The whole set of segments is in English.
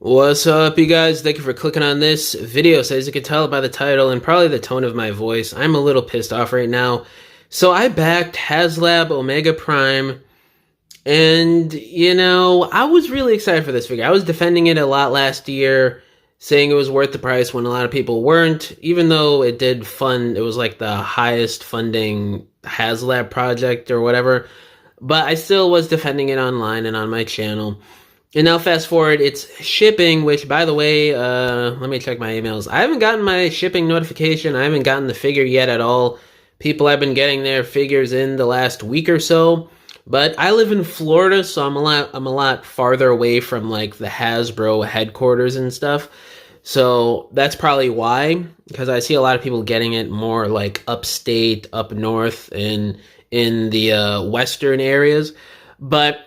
What's up, you guys? Thank you for clicking on this video. So as you can tell by the title and probably the tone of my voice, I'm a little pissed off right now. So I backed Haslab Omega Prime, and I was really excited for this figure. I was defending it a lot last year, saying it was worth the price when a lot of people weren't, even though it did fund, it was like the highest funding Haslab project or whatever. But I still was defending it online and on my channel. And now fast forward, it's shipping, which, by the way, let me check my emails. I haven't gotten my shipping notification. I haven't gotten the figure yet at all. People have been getting their figures in the last week or so. But I live in Florida, so I'm a lot farther away from like the Hasbro headquarters and stuff. So that's probably why, because I see a lot of people getting it more like upstate, up north, in the western areas. But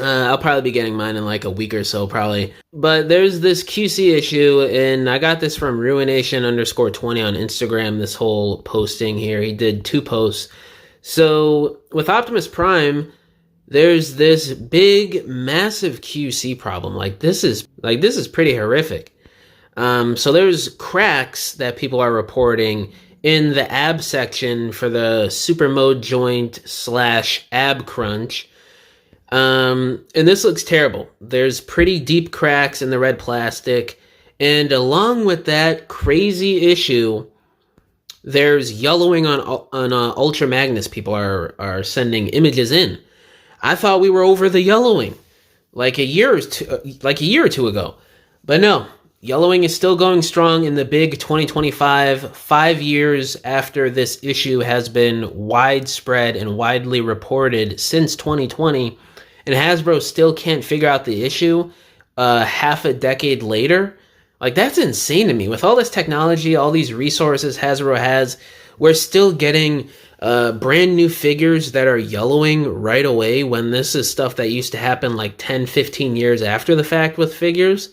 I'll probably be getting mine in like a week or so, probably. But there's this QC issue, and I got this from Ruination_20 on Instagram, this whole posting here. He did 2 posts. So with Optimus Prime, there's this big, massive QC problem. This is pretty horrific. So there's cracks that people are reporting in the ab section for the super mode joint / ab crunch. And this looks terrible. There's pretty deep cracks in the red plastic, and along with that crazy issue, there's yellowing on Ultra Magnus. People are sending images in. I thought we were over the yellowing like a year or two ago, but no. Yellowing is still going strong in the big 2025, 5 years after this issue has been widespread and widely reported since 2020. And Hasbro still can't figure out the issue half a decade later. That's insane to me. With all this technology, all these resources Hasbro has, we're still getting brand new figures that are yellowing right away when this is stuff that used to happen like 10, 15 years after the fact with figures.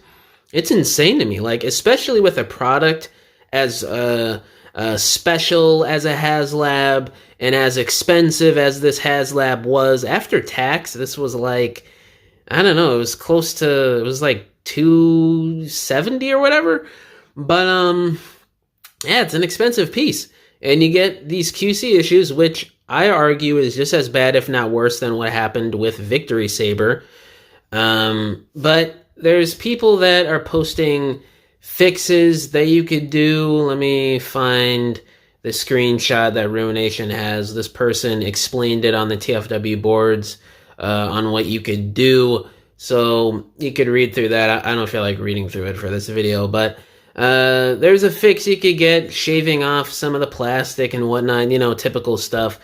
It's insane to me, especially with a product as special as a Haslab and as expensive as this Haslab was. After tax, this was I don't know, it was like $270 or whatever. But yeah, it's an expensive piece. And you get these QC issues, which I argue is just as bad, if not worse, than what happened with Victory Saber. But there's people that are posting fixes that you could do. Let me find the screenshot that Ruination has. This person explained it on the TFW boards on what you could do. So you could read through that. I don't feel like reading through it for this video, but there's a fix you could get, shaving off some of the plastic and whatnot, typical stuff.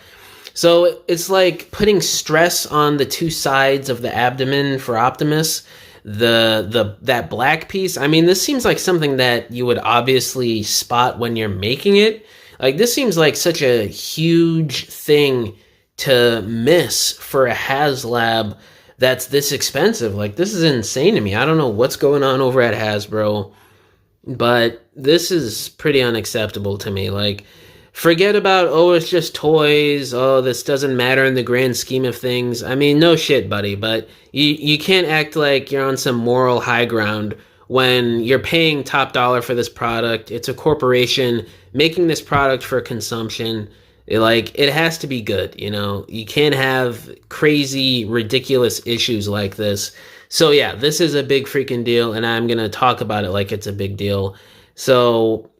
So it's like putting stress on the 2 sides of the abdomen for Optimus. That black piece, I mean, this seems like something that you would obviously spot when you're making it. This seems like such a huge thing to miss for a Haslab that's this expensive. This is insane to me. I don't know what's going on over at Hasbro, but this is pretty unacceptable to me. Forget about, oh, it's just toys, oh, this doesn't matter in the grand scheme of things. I mean, no shit, buddy, but you can't act like you're on some moral high ground when you're paying top dollar for this product. It's a corporation making this product for consumption. It has to be good, You can't have crazy, ridiculous issues like this. So yeah, this is a big freaking deal, and I'm gonna talk about it like it's a big deal. So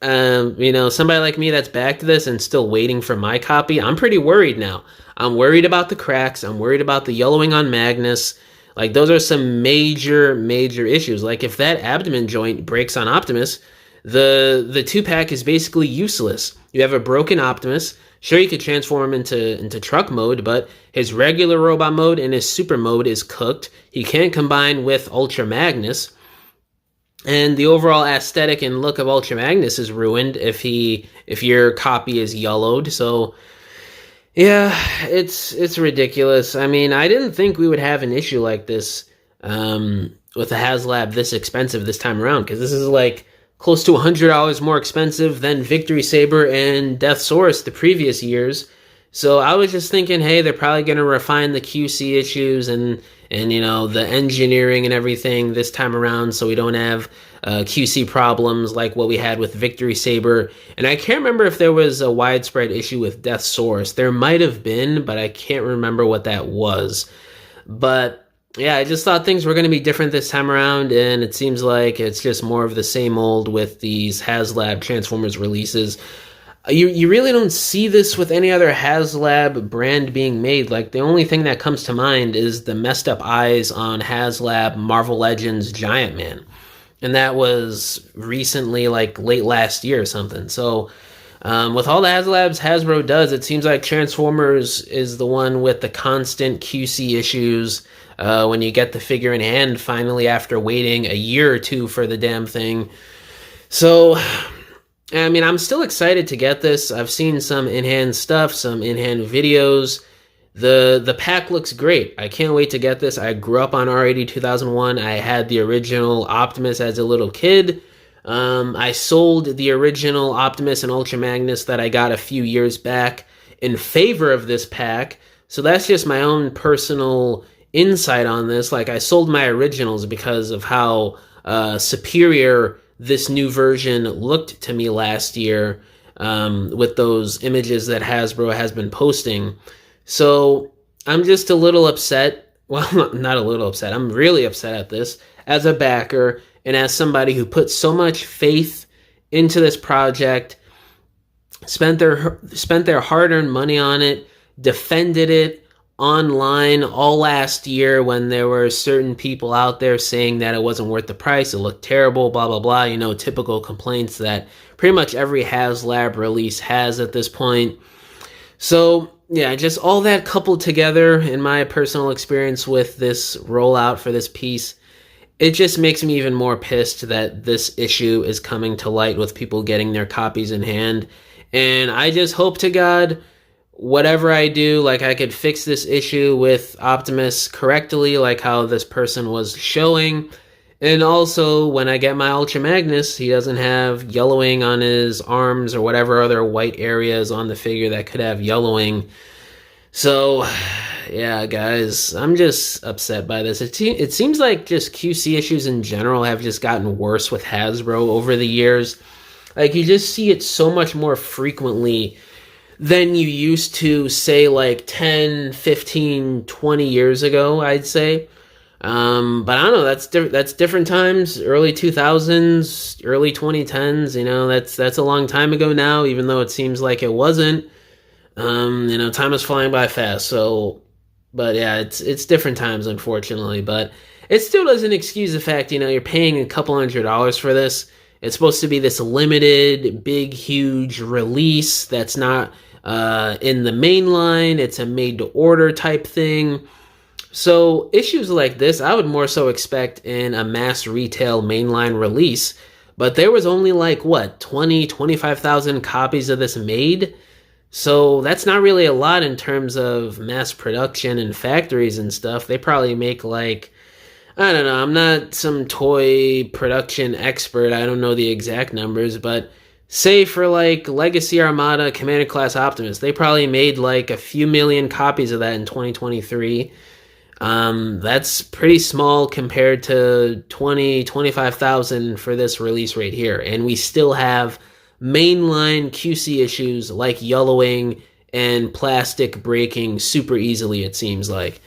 somebody like me that's back to this and still waiting for my copy, I'm pretty worried now. I'm worried about the cracks. I'm worried about the yellowing on Magnus. Those are some major, major issues. If that abdomen joint breaks on Optimus, the 2-pack is basically useless. You have a broken Optimus. Sure, you could transform him into truck mode, but his regular robot mode and his super mode is cooked. He can't combine with Ultra Magnus. And the overall aesthetic and look of Ultra Magnus is ruined if your copy is yellowed. So yeah, it's ridiculous. I mean, I didn't think we would have an issue like this with a Haslab this expensive this time around, because this is close to $100 more expensive than Victory Saber and Deathsaurus the previous years. So I was just thinking, hey, they're probably going to refine the QC issues and you know the engineering and everything this time around, so we don't have QC problems like what we had with Victory Saber. And I can't remember if there was a widespread issue with Death Source. There might have been, but I can't remember what that was. But yeah, I just thought things were going to be different this time around, and it seems like it's just more of the same old with these Haslab Transformers releases. You really don't see this with any other Haslab brand being made. Like, the only thing that comes to mind is the messed up eyes on Haslab Marvel Legends Giant Man. And that was recently, like late last year or something. So with all the Haslabs Hasbro does, it seems like Transformers is the one with the constant QC issues when you get the figure in hand finally after waiting a year or two for the damn thing. So I mean, I'm still excited to get this. I've seen some in-hand stuff, some in-hand videos. The pack looks great. I can't wait to get this. I grew up on Rid2001. I had the original Optimus as a little kid. I sold the original Optimus and Ultra Magnus that I got a few years back in favor of this pack. So that's just my own personal insight on this. Like, I sold my originals because of how superior this new version looked to me last year with those images that Hasbro has been posting. So I'm just a little upset. Well, not a little upset. I'm really upset at this as a backer and as somebody who put so much faith into this project, spent their hard-earned money on it, defended it online all last year when there were certain people out there saying that it wasn't worth the price, it looked terrible, blah, blah, blah. You know, typical complaints that pretty much every Haslab release has at this point. So, yeah, just all that coupled together in my personal experience with this rollout for this piece, it just makes me even more pissed that this issue is coming to light with people getting their copies in hand. And I just hope to God, whatever I do, like, I could fix this issue with Optimus correctly, like how this person was showing. And also, when I get my Ultra Magnus, he doesn't have yellowing on his arms or whatever other white areas on the figure that could have yellowing. So, yeah, guys, I'm just upset by this. It seems like just QC issues in general have just gotten worse with Hasbro over the years. Like, you just see it so much more frequently than you used to, say, like 10, 15, 20 years ago, I'd say. But I don't know, that's different times, early 2000s, early 2010s, you know, that's a long time ago now, even though it seems like it wasn't. You know, time is flying by fast, so, but yeah, it's different times, unfortunately, but it still doesn't excuse the fact, you know, you're paying a couple $100 for this. It's supposed to be this limited, big, huge release that's not in the main line. It's a made-to-order type thing. So issues like this, I would more so expect in a mass retail mainline release. But there was only like, what, 20, 25,000 copies of this made? So that's not really a lot in terms of mass production and factories and stuff. They probably make like, I don't know, I'm not some toy production expert. I don't know the exact numbers, but say for like Legacy Armada Commander Class Optimus, they probably made like a few million copies of that in 2023. That's pretty small compared to 20, 25,000 for this release right here. And we still have mainline QC issues like yellowing and plastic breaking super easily, it seems like.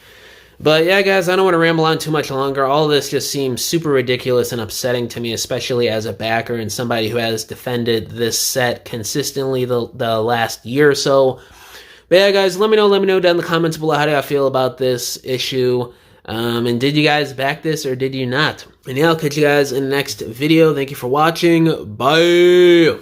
But yeah, guys, I don't want to ramble on too much longer. All this just seems super ridiculous and upsetting to me, especially as a backer and somebody who has defended this set consistently the last year or so. But yeah, guys, let me know down in the comments below, how do y'all feel about this issue? And did you guys back this or did you not? And yeah, I'll catch you guys in the next video. Thank you for watching. Bye!